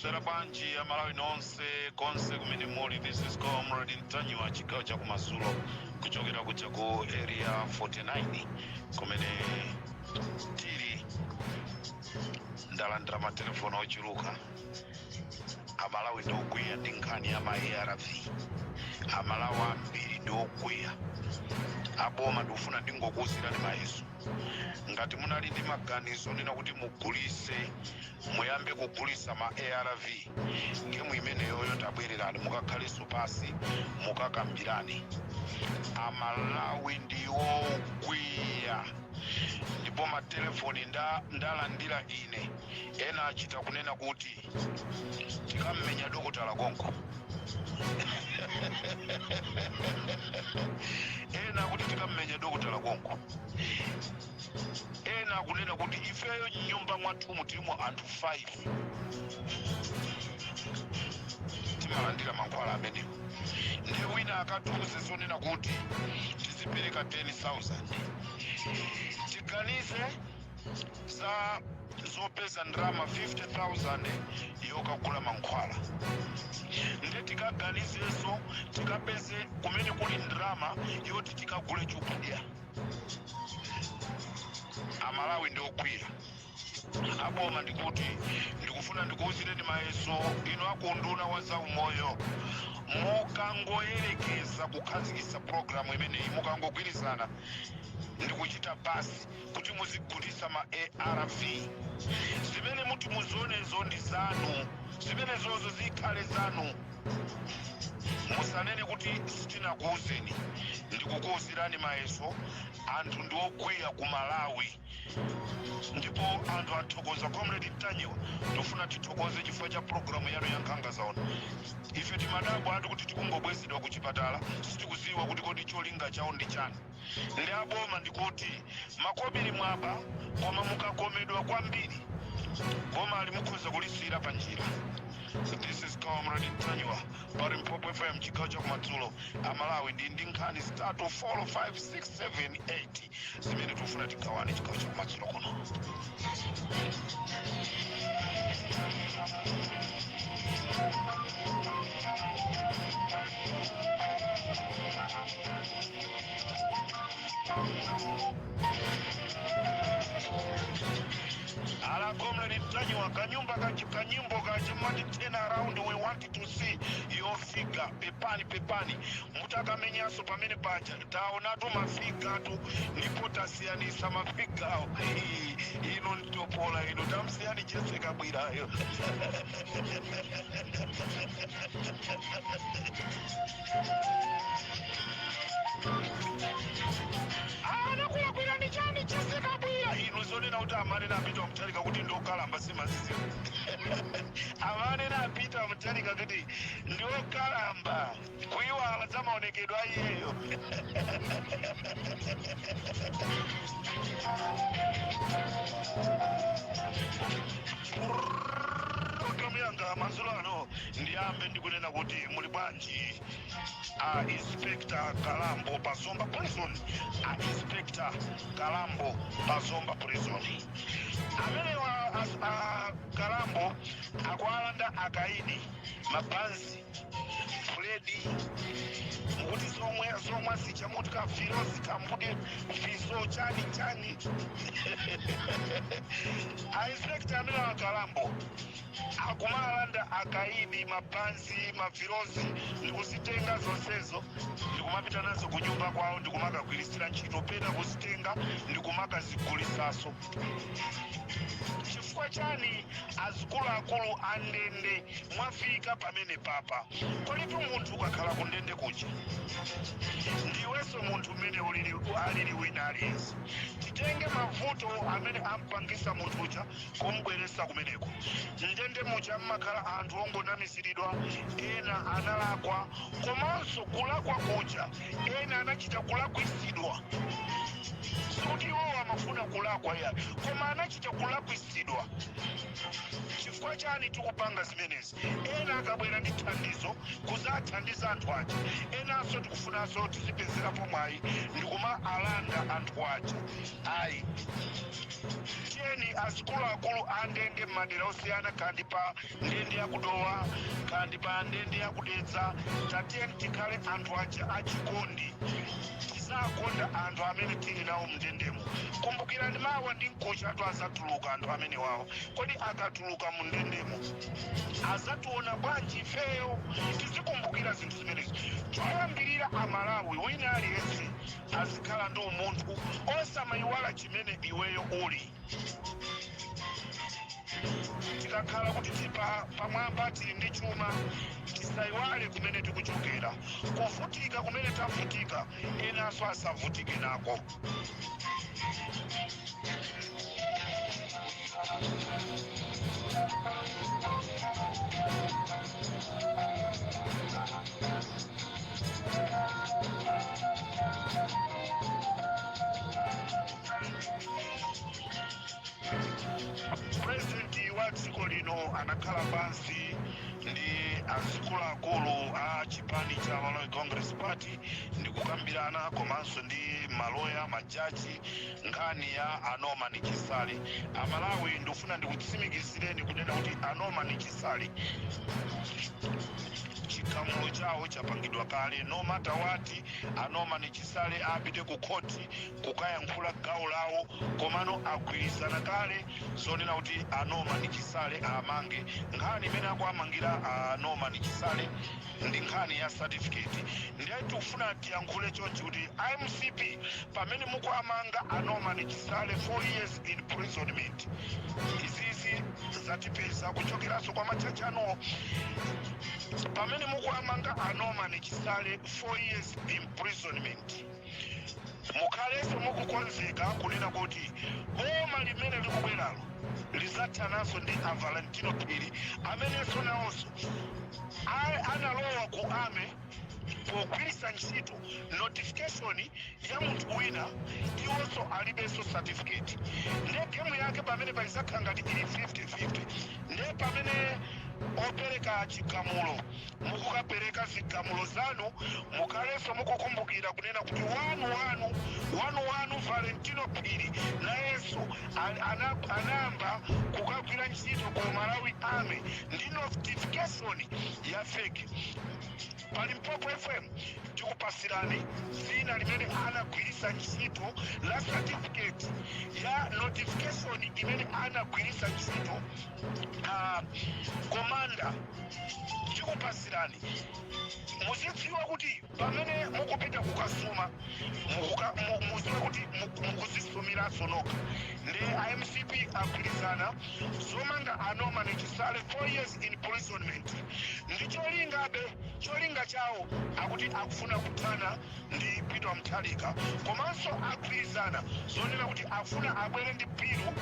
Mwaswerabanji ya Malawi nonse konse kumene muli. This is Comrade Ntanyiwa chigawo cha kumasulu kuchokera kuja ku area 49 kumene tili ndalandira matelefoni ochuluka. Amalawi ndi okwiya ndi nkhani ya ma ARV. Amalawi ambiri ndi okwiya. Aboma ndikufuna ndingokuwuzirani mayeso. Ngati munali ndi maganizo nena kuti mugulise muyambe kugulisa ma ARV, ngemu imeneyoyo tabwererani mukakhalenso pasi mukakambirani. Amalawi ndi okwiya ndipo matelefoni ndalandira ine ena achita kunena kuti tikammenya dokotala konko. Ena kuti tikammenya dokotala konko. Ena kunena kuti ifeyo nyumba mwathu tilimo anthu 5 timalandira mankhwala amenewo. Ndiye wina akatiuze zonena kuti tizipereka 10,000 tiganize za zopeza ndrama 50,000 yokagula mankhwala. Ndiye tikaganizeso tikapeze kumene kuli ndrama yoti tikagule chakudya. Amalawi ndi okwiya. Aboma ndikuti ndikufuna ndikuwuzireni mayeso ino akunduna wa zaumoyo mukangoyerekeza kukhazikitsa programu imeneyi mukangogwirizana ndikuchita basi kuti muzigulisa ma ARV. Zimene muti muzonezo ndi zanu, zimene zozo zikhale zanu. Musanene kuti sitinakuwuzeni. Ndikukuwuzirani mayeso anthu ndi okwiya ku Malawi. Ndipo anthu athokoza Comrade Ntanyiwa tofuna tithokoze chifukwa cha programu yanu ya nkhanga zaona. Ife timadabwa ati kuti tikungobwezedwa ku chipatala sitikuziwa kuti kodi cholinga chawo ndi chani. Ndi aboma ndikuti makobiri mwaba koma mukakomedwa kwambiri boma alimukhoza kulisira pa njira. This is Comrade Ntanyiwa pari Mpopo FM chigawo cha kumadzulo. Amalawi ndi nkhani 3 4 5 6 7 8 zimene tofuna tigawane chigawo cha kumadzulo kuno. Ala Comrade Ntanyiwa kanyumba kanyimbo kachimati 10 around we want to see your figure. Pepani mutakamenyaso pamene paja taonatu mafika tu ndipo tasiyanisa mafika ino ntopola ino tamsiyani Jesse Kabwirayo. Anakuwakwira ni chani Jesse Kabwira ino zonena kuti amane napita mtalika kuti ndokalamba simazizi. Amane napita mtalika kuti ndokalamba kuiwala zamaonekedwa iyeyo. Programu yanga mazulo ano ndiyambe ndikunena kuti muli bwanji. Inspector Kalambo Pazomba Prison. Inspector Kalambo Pazomba Prison. Amene wa Kalambo akwalanda akaidi mabanzi Freddy mukuti zomwe sichamutika virosi kambude fiso chani. Inspector amene wa Kalambo akumalanda akaidi mabanzi mavirosi ndikusitenga zonsezo ndikumapita nazo kunyumba kwawo ndikumakagwirisira ntchito pena kuzitenga ndikumakazigulisaso. Chifukwa chani azikuluakulu andende mwafika pamene papa? Kolitu munthu ukakhala kundende kuja ndiwenso munthu mmene alili wina aliyense. Titenge mavuto amene ampangisa munthu uja kumubweresa kumeneko. Ndende muja mmakhala anthu ongonamiziridwa, ena analakwa, komanso kulakwa kuja ena anachita kulakwisidwa. Sikuti iwo amafuna kulakwa ya koma anachita kulakwisidwa. Chifukwa chani tikupanga zimenezi? Ena akabwera ndi thandizo kuzathandiza anthu aja, enanso tikufunanso tizipezerapo mwayi ndikuma alanda anthu aja. Ayi tiyeni azikuluakulu andende m'madera osiyana kandi pa ndende yakudowa kandi pa ndende yakudetsa tatiyeni tikhale anthu aja achikondi tisakonda anthu amene tili nawo mndendemo. Kumbukirani mawa ndi mkucha atu azatuluka anthu amene wawo, kodi akatuluka mu ndendemo azationa bwanji ifeyo? Tizikumbukira zinthu zimenezi. Choyambirira Amalawi wina aliyense azikhala ndi umunthu osamayiwala chimene iweyo uli. Tikakhala kuti pamwamba tili ndi chuma tisayiwale kumene tikuchokera. Kuvutika kumene tavutika enanso asavutike nako. Presidenti wa dziko lino anakhala pansi ndi azikuluakulu a chipani cha Malawi Congress Party ndi kukambirana komanso ndi maloya majaji nkhani ya Norman Chisale. Amalawi ndifuna ndikutsimikizireni kunena kuti Norman Chisale chikhamulo chawo chapangidwa kale. No matter what, Norman Chisale apite ku khoti kukayankhula gawo lawo komano agwirizana kale zonena kuti Norman Chisale amange. Nkhani imene akuamangira Norman Chisale ndi nkhani ya certificate. Ndiye tikufuna tiyankhule chonchi kuti IMCP pamene mukuamanga Norman Chisale 4 years imprisonment, izizi zatipeza kuchokeranso kwa machachi ano. Pamene mukuamanga Norman Chisale 4 years imprisonment, mukhalenso mukukonzeka kunena kuti boma limene likubweralo lizathananso ndi Valentino Phiri amenenso nawonso analowa ku ame pogwiritsa ntchito notification ya munthu wina iwonso alibenso certificate. Ndiye gemu yake pamene palizakhala ngati ili 50-50. Ndiye pamene opereka chikhamulo mukukapereka zikhamulo zanu mukhalenso mukukumbukira kunena kuti wanu Valentino Phiri nayenso anayamba kukagwira ntchito ku Malawi Army ndi notification ya fake. Pali Mpoko FM tikupasirani zina limene anagwiritsa ntchito la certificate ya notification imene anagwiritsa ntchito komanda. Tikupasirani muzidziwa kuti pamene mukupita kukasuma muziwe kuti mukuzisumiranso nokha. Ndi IMCP agwirizana zomanga Norman Chisale 4 years imprisonment. Ndi cholinga chawo akuti akufuna kuthana ndi Peter Mutharika, komanso agwirizana zonena kuti akufuna abwere ndi bilu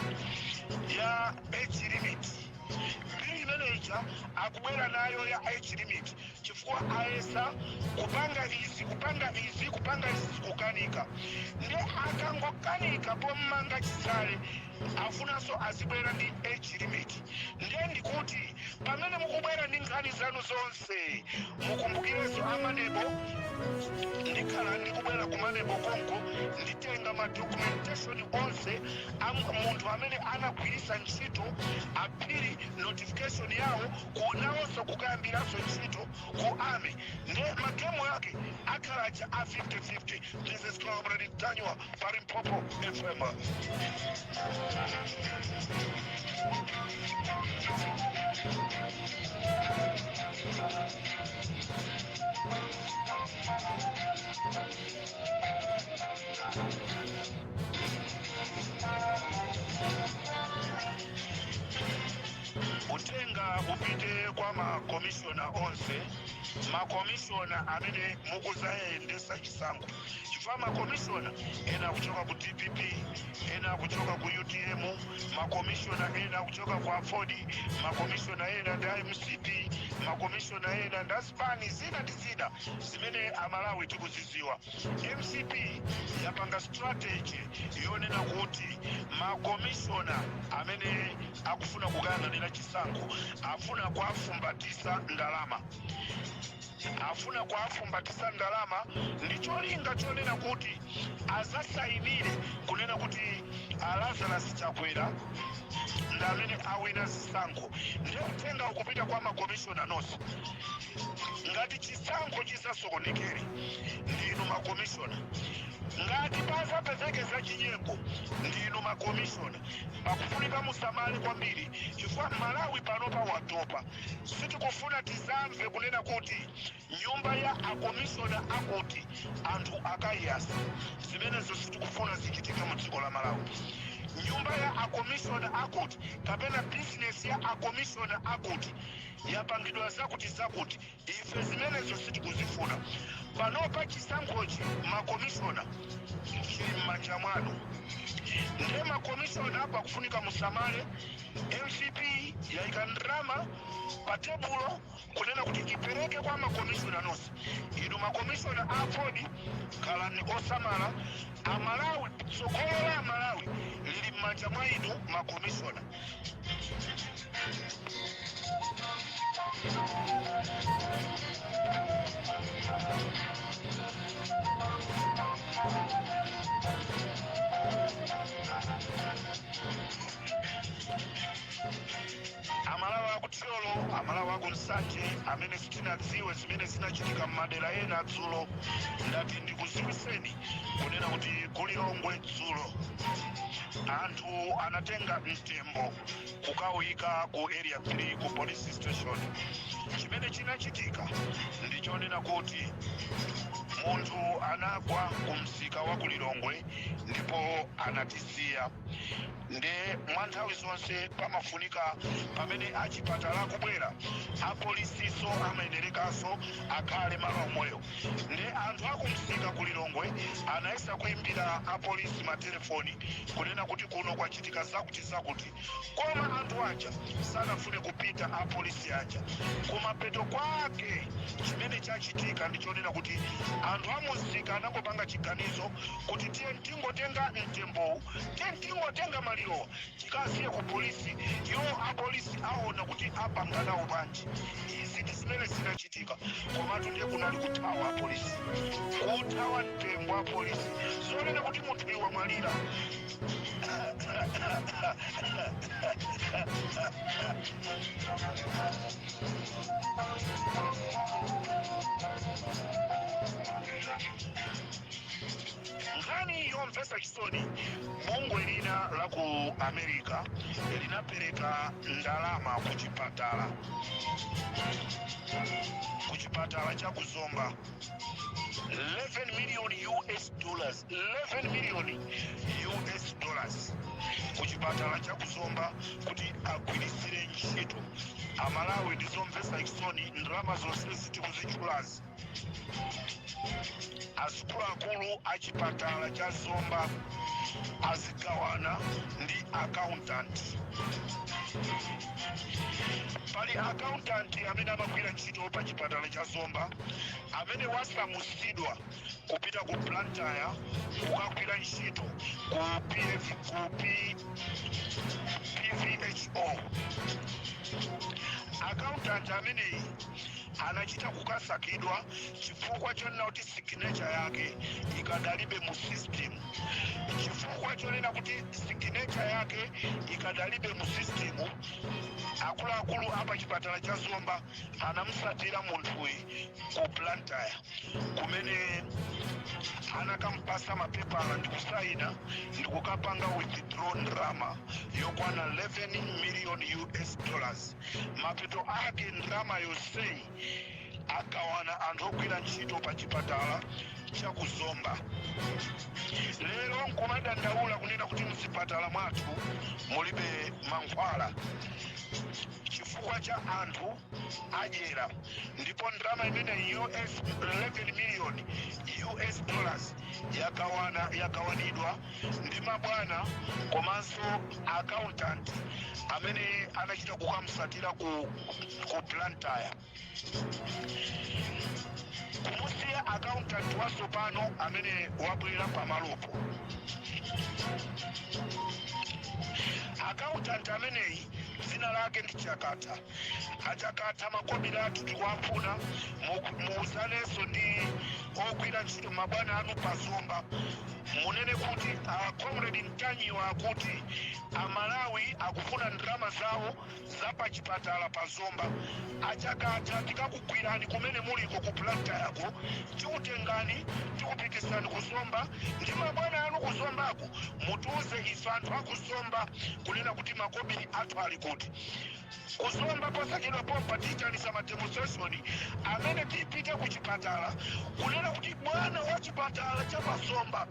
ya age limit. Bilu imeneja akubwera nayo ya age limit chifukwa ayesa kupanga izi kukanika. Ndi akangokanika pomanga Chisale afunanso azibwera ndi age limit. Ndiye ndikuti pamene mukubwera ndi nkhani zanu zonse mukumbukirenso amanebo. Ndikhala ndikubwera kumanebo konko nditenga madocumentation onse munthu amene anagwiritsa ntchito Phiri notification yawo kunawonso kukayambiranso ntchito ku Army. Ndiye magemu yake akhalaja a 50-50. This is Comrade Daniel Pari Mpoko FM. Utenga upite kwa makomishona onse, makomishona amene mukuzayendesa chisankho. Chifukwa makomishona ena kuchoka ku DPP, ena kuchoka ku UTM, makomishona ena kuchoka kwa Ford, makomishona ena ndi IMCP, makomishona ena ndi Spani zina ndi zina zimene Amalawi tikuziziwa. MCP yapanga strategy yonena kuti makomishona amene akufuna kukayang'anira chisankho afuna kuafumbatisa ndalama. afuna kuafumbatisa ndalama ndicholinga chonena kuti azasainire kunena kuti Lazarus Chakwera ndamene awina zisankho ndikutenga ukupita kwa makomishona nonse ngati chisankho chisasokonekere ndinu makomishona ngati pazapezekeza chinyengo ndinu makomishona pakufunika musamale kwambiri chifukwa Malawi panopa watopa sitikufuna tizamve kunena kuti nyumba ya akomishona akuti anthu akayiyasa zimenezo sitikufuna zichitika mu dziko la Malawi. Nyumba ya akomishona akuti kapena business ya akomishona akuti yapangidwa zakuti ife zimenezo sitikuzifuna. Panopa chisankhochi makomishona chili m'manja mwanu ndiye makomishona pakufunika musamale. MCP yaika ndalama pa tebulo kunena kuti ipereke kwa makomishona nonse. Inu makomishona afodi khalani osamala. Amalawi tsogolo la Malawi lili m'manja mwa inu makomishona. Amalawi akuthyolo, Amalawi akunsanje amene sitinadziwe zimene zinachitika m'madera ena dzulo ndati ndikuziwiseni kunena kuti kulilongwe dzulo anthu anatenga mtembo kukawika ku area 3 ku police station. Chimene chinachitika ndichonena kuti munthu anagwa kumsika wa kulilongwe ndipo anatisiya. Nde mwanthawi zonse pamafunika pamene achipatala kubwera apolisiso amayenerekaso akhale malo omweyo. Nde anthu akumsika kulilongwe anayesa kuimbira apolisi matelefoni kunena kuti kuno kwachitika zakuti koma anthu aja sanafune kupita apolisi aja. Kumapeto kwake chimene chachitika ndichonena kuti anthu amusika anangopanga chiganizo kuti tiye tingotenga mtembowu, tiye tingotenga malirowa tikasiye ku polisi, iwo apolisi aona kuti apanganawo bwanji. Izi ndi zimene zinachitika komatu ndiye kunali kuthawa apolisi, kuthawa mtembo apolisi zonena kuti munthu iwe mwalira. Nkhani yomvetsa chisoni bungwe lina la ku America linapereka ndalama kuchipatala cha Kuzomba 11 million US dollars, 11 million US dollars kuchipatala cha Kuzomba kuti agwirisire ntchito. Amalawi ndizomvetsa chisoni ndalama zonse zitikuzitchulazi. Akuluakulu achipatala cha Zomba azigawana ndi accountant. Pali accountant amene amagwira ntchito pa chipatala cha Zomba amene wasamusidwa kupita ku Blantyre kukagwira ntchito ku PVHO. Accountant ameneyi anachita kukasakidwa chifukwa chonena kuti signature yake ikadalibe mu system. Chifukwa chonena kuti signature yake ikadalibe mu system, akuluakulu apa chipatala cha Zomba anamusatira munthuyi ku Blantyre kumene anakampasa mapepala ndikusayina ndikukapanga withdraw ndalama yokwana 11 million US dollars. Mapeto ake ndalama yonseyi agawana anthu ogwira ntchito pa chipatala cha Kuzomba. Lero nkumadandaula kunena kuti mzipatala mwathu mulibe mankhwala chifukwa cha anthu adyera, ndipo ndalama imene US 11 million US dollars yagawanidwa ndi mabwana komanso accountant amene anachita kukamusatira ku Blantyre. Kumusiya accountant wasopano amene wabwera pamalopo. Accountant ameneyi dzina lake ndi Chakata. Achakata makobiri athu tikuwafuna muuzanenso ndi ogwira ntchito mabwana anu pa Zomba, munene kuti Comrade Mtanyiwa akuti Amalawi akufuna ndalama zawo zapachipatala pa Zomba. Achakata tikakugwirani kumene muliko ku planta yako, tikutengani tikupitisani ku Zomba ndi mabwana anu ku Zombako, mutiuze ife anthu aku Zomba kunena kuti makobiri athu ali kuti. Ku Zomba posachedwa pompa tiyitanisa mademonstration amene tipite ku chipatala kunena kuti bwana wa chipatala cha pa Zomba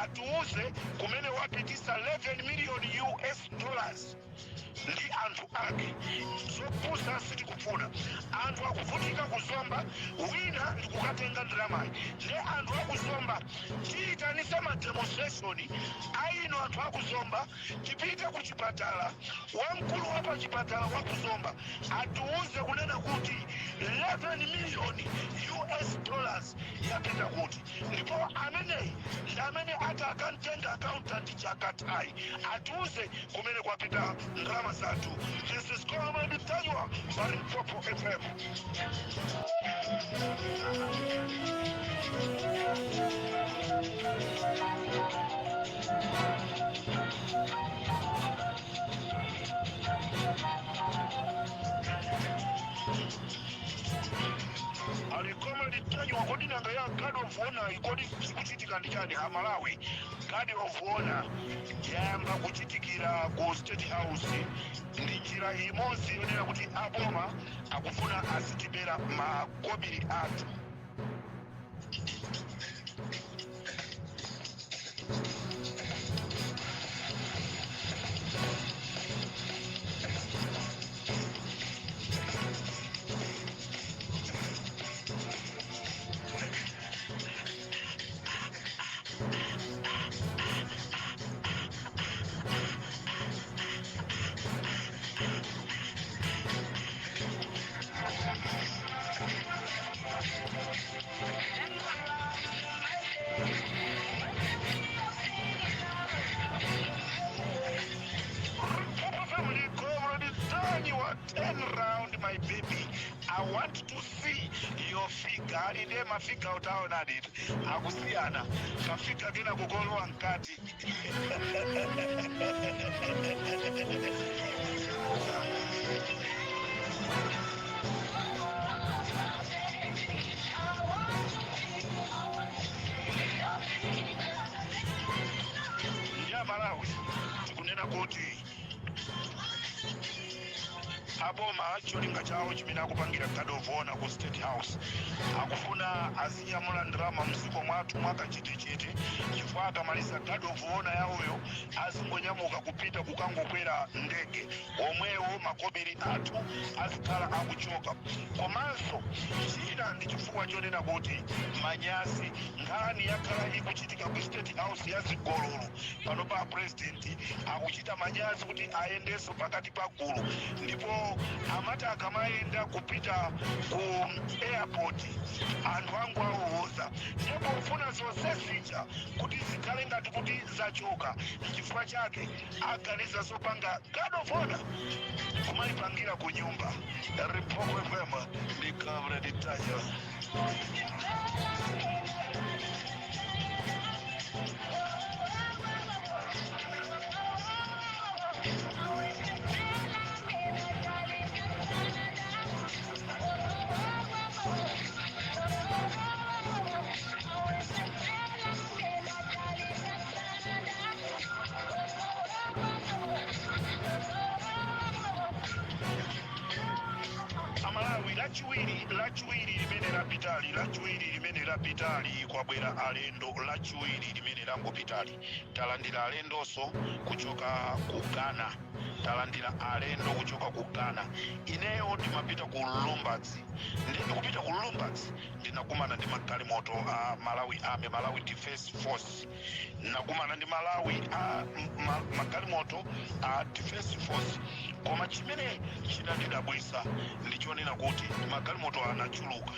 atiuze kumene wapitisa 11 million US dollars ndi anthu ake. Zopusa sitikufuna. Anthu akuvutika ku Zomba, wina ndikukatenga ndalamayi. Ndi anthu aku Zomba tiyitanisa mademonstration aino anthu aku Zomba tipite ku chipatala, wamkulu wa pa chipatala wa ku Zomba atiuze kunena kuti 11 million US dollars yapita kuti. Ndipo ameneyi ndi amene akantenga accountant Chakatayi atiuze kumene kwapita ndalama zathu. This is Comrade Mtanyiwa on Limpopo FM. Ali Comrade Mtanyiwa kodi nanga ya Guard of Honor ikodi kuchitika ndi chani Amalawi? Guard of Honor yayamba kuchitikira ku State House ndi njira imodzi yonena kuti aboma akufuna azitibera makobiri athu. Turn around, my baby. I want to see your figure. Alide mafika utaona dit. Akusiana. Kafika kina kugolwa nkati. Ya Malawi, tukunena kuti aboma cholinga chawo chimene akupangira Guard of Honor ku State House akufuna azinyamula ndalama mdziko mwathu mwakachetechete, chifukwa akamaliza Guard of Honor yawoyo azingonyamuka kupita kukangokwera ndege, omwewo makobiri athu azikhala akuchoka. Komanso china ndi chifukwa chonena kuti manyazi nkhani yakhala ikuchitika ku State House ya Zigololo pano pa president akuchita manyazi kuti ayendenso pakati pa gulu, ndipo amati akamayenda kupita ku airport anthu angu awowoza, ndipo ufuna zonse zija kuti zikhale ngati kuti zachoka. Chifukwa chake aganiza zopanga Guard of Honor kumayipangira ku nyumba. Limpopo FM ndi Comrade Mtanyiwa. Amalawi lachiwiri limene lapitali kwabwera alendo, lachiwiri limene langopitali talandira alendonso kuchoka ku Ghana, ineyo ndimapita ku Lombards. Ndikupita ku Lombards ndinakumana ndi magalimoto a Malawi Defense Force, nakumana ndi magalimoto a Defense Force koma chimene chinandidabwisa ndichonena kuti magalimoto anachuluka.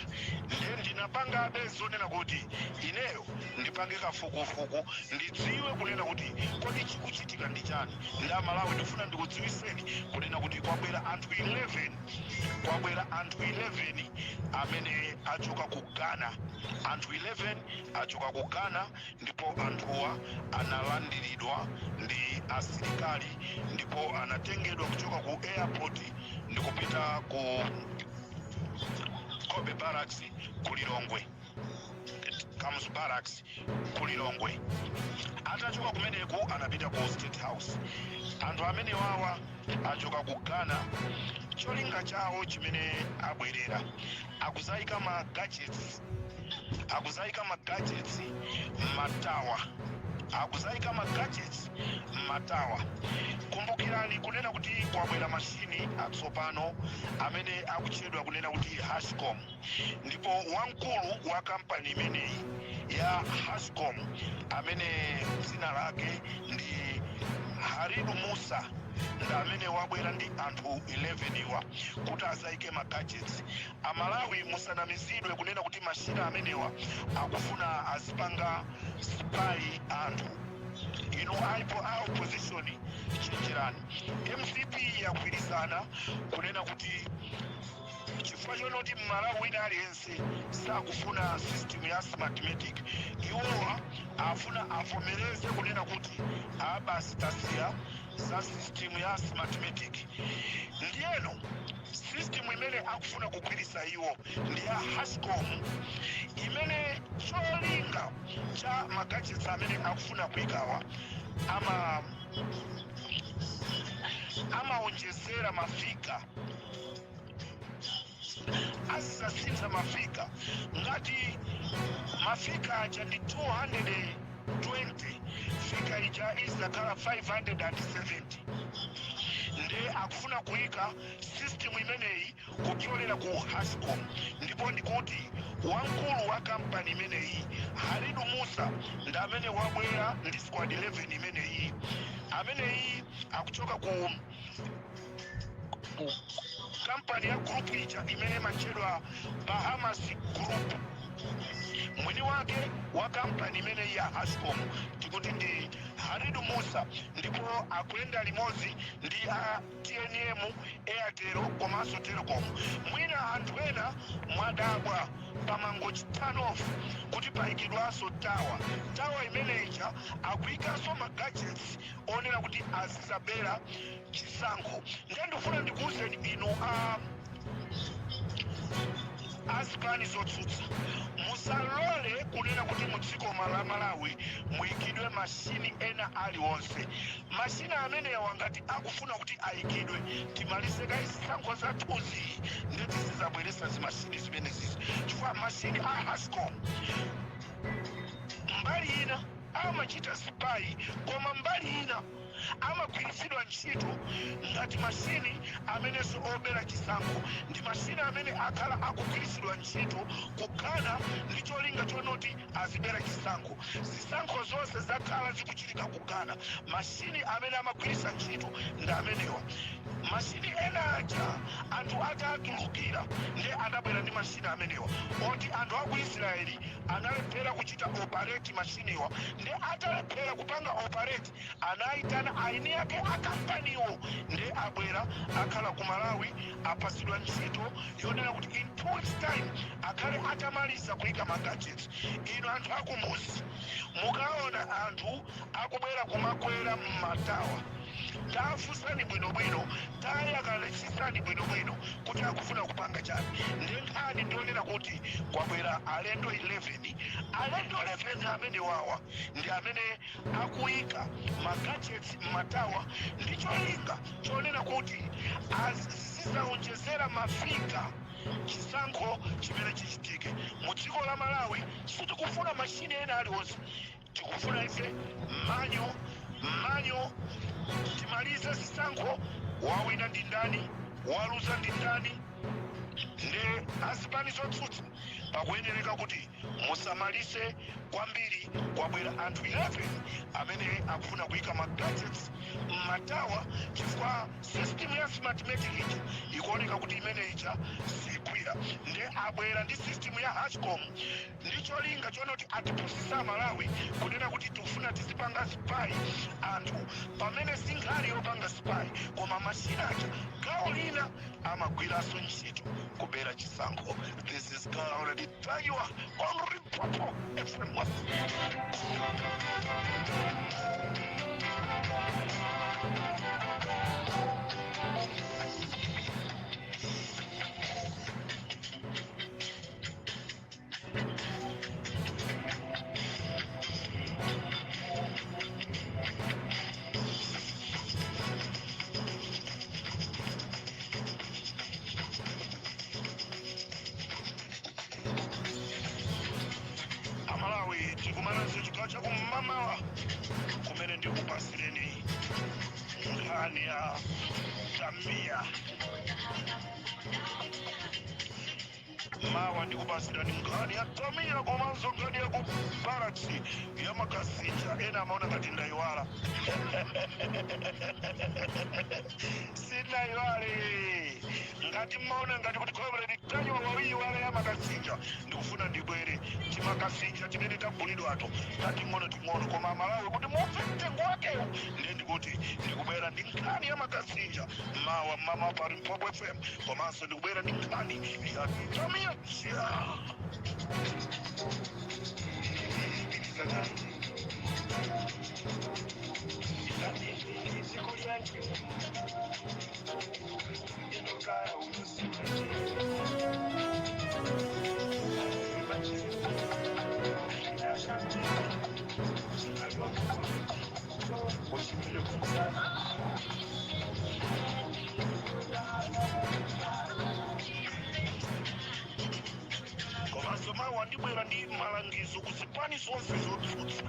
Ndiye ndinapanga zonena kuti ineyo ndipange kafukufuku ndidziwe kunena kuti kodi chikuchitika ndi chani. Nda Malawi ndifuna ndikudziwiseni kunena kuti kwabwera anthu 11 amene achoka ku Ghana. Anthu 11 achoka ku Ghana ndipo anthuwa analandiridwa ndi asilikali ndipo anatengedwa kuchoka ku airport ndikupita ku Kobe Barracks ku Lilongwe. Comes Barracks ku Lilongwe. Atachoka kumeneku anapita ku State House. Anthu amene wawa achoka ku Ghana cholinga chawo chimene abwerera akuzayika ma gadgets matawa. Kumbukirani kunena kuti kwabwera mashini atsopano amene akutchedwa kunena kuti Hashcom, ndipo wamkulu wa kampani imeneyi ya Hashcom amene dzina lake ndi Haridu Musa ndi amene wabwera ndi anthu 11 iwa kuti azayike ma gadgets. Amalawi musanamizidwe kunena kuti mashina amenewa akufuna azipanga spy anthu. Aipo opposition chenjerani. MCP yakwirizana kunena kuti chifukwa chonoti Malawi wina aliyense sakufuna system ya smartmatic, iwowa afuna avomereze kunena kuti abasi tasiya za system ya smartmatic. Ndiyeno system imene akufuna kugwirisa iwo ndi ya Hashcom imene cholinga cha magadgets amene akufuna kuyikawa amaonjezera mafika, azisasintha mafika. Ngati mafika aja ndi 220, fika ija izakhala 570. Ndiye akufuna kuyika system imeneyi kutyolera ku Hashcom, ndipo ndikuti wamkulu wa kampani imeneyi Haridu Musa ndi amene wabwera ndi squad 11 imeneyi. Ameneyi akuchoka ku kampani ya group ija imene machedwa Bahamas Group. Mwini wake wa kampani imene ya Hashcom tikuti ndi Haridu Musa, ndipo akuyenda limodzi ndi a TNM, Airtel komanso Telecom. Mwina anthu ena mwadabwa pamangochi turn-off kuti payikidwanso tawa imeneyicha akuyikanso magadgets onena kuti azisabera chisankho. Ndiye ndifuna ndikuwuzeni inu azipani zotsutsa, musalole kunena kuti mudziko la Malawi muyikidwe mashini ena aliwonse. Mashini amenewa ngati akufuna kuti ayikidwe timalizeka zisankho zathuzi ndeti zizabweresa zimashini zimenezi, chifukwa mashini a Hashcom mbali ina amachita spy, koma mbali ina amagwiritsidwa ntchito ngati mashini amenenso obera chisankho. Ndi mashini amene akhala akugwiritsidwa ntchito kugana ndi cholinga chonoti azibera chisankho. Zisankho zonse zakhala zikuchitika kugana, mashini amene amagwiritsa ntchito ndi amenewa. Mashini ena aja anthu atatulukira ndi anabwera ndi mashini amenewa, oti anthu aku Israeli analephera kuchita operate mashiniwa, ndi atalephera kupanga operate anayitana aini yake akampaniwo ndi abwera akhala ku Malawi apasidwa ntchito yonena kuti in 2 weeks time akhale atamaliza kuyika magadgets. Ino anthu akumuzi mukaona anthu akubwera kumakwera mmatawa, tafunsani bwinobwino, tayang'anitsitsani bwinobwino kuti akufuna kupanga chani. Ndi nkhani ndionena kuti kwabwera alendo 11 amene wawa ndi amene akuyika magadgets mmatawa ndi cholinga chonena kuti azizawonjezera mafika chisankho chimene chichitike. Mu dziko la Malawi sitikufuna mashini ena aliwonse, tikufuna ife manyo timalize zisankho. Wawina ndi ndani, waluza ndi ndani. Ndi azipani zotsutsa pakuyenereka kuti musamalise kwambiri. Kwabwera anthu 11 amene akufuna kuyika magadgets mmatawa chifukwa system ya smartmatic ikuoneka kuti imene ija sigwira nde abwera ndi system ya Hashcom ndicholinga chonoti atipusisa Malawi kunena kuti tikufuna tizipanga spy anthu pamene sinkhali yopanga spy koma mashina aja gawo lina amagwiranso ntchito kubera chisankho. This is already Tanywa on Limpopo FM. Tikumanazo chikacha kumamawa kumene ndikupasireni nkhani ya Zambia. Mawa ndikupasirani nkhani ya Zambia komanso nkhani ya ku barracks ya Makasinja ena amaona ngati ndayiwala. Sinayiwale ngati mmaona ngati kuti Comrade Tanywa wawiyiwala ya Makasinja ndikufuna ndibwere Makasinja chimene tabulidwato tating'ono koma Malawi kuti mumve mtengo wakewo ndiye ndikuti ndikubwera ndi nkhani ya Makasinja mama pa Limpopo FM komanso ndikubwera ndi nkhani ya Zambia. Komanso ndibwera ndi malangizo kuzipani zonse zotsutsa.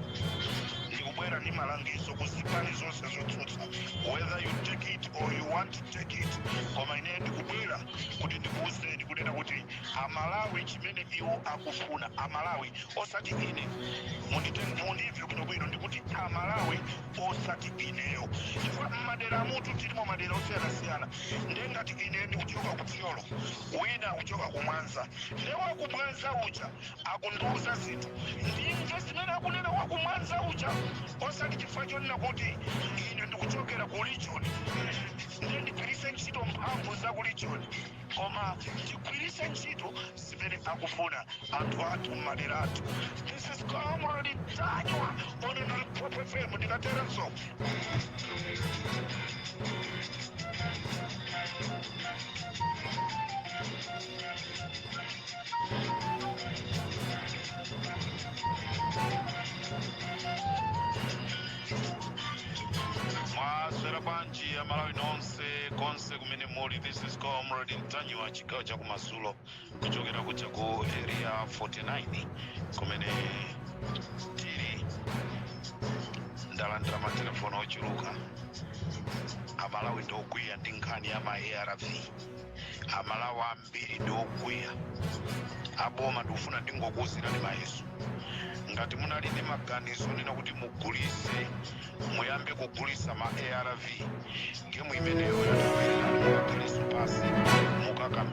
Ndikubwera ndi malangizo kuzipani zonse zotsutsa. Whether you take it or you want to take it. Koma ine ndikubwera kuti ndikuwuzeni kunena kuti Amalawi chimene iwo akufuna Amalawi osati ine. Mundimve bwino ndikuti Amalawi osati ineyo. Chifukwa madera mutu tilimo madera osiyanasiyana. Ndengati ine ndikuchoka ku Thyolo, wina kuchoka ku Mwanza. Ndewa ku Mwanza uja akundiuza zinthu. Ndimve zimene akunena wa ku Mwanza uja osati chifukwa chonena kuti ine ndikuchokera ku region. Ndiye ndigwirise ntchito mphamvu za ku region. Koma ndigwirise ntchito zimene akufuna anthu athu m'madera athu. This is Comrade Tanywa on Limpopo FM ndikaterenso. Mwaswerabanji ya Malawi nonse konse kumene muli. This is Comrade Tanywa chigawo cha kumadzulo kuchokera kuja ku area 49 kumene tili ndalandira matelefoni ochuluka. Amalawi ndokwiya ndi nkhani ya ma ARV. Amalawi ambiri ndokwiya. Aboma ndikufuna ndingokuwuzirani mayeso. Ngati munali ndi maganizo nena kuti mugulise muyambe kugulisa ma ARV ngemu imeneyo yatawirira mugulisa pasi mukaka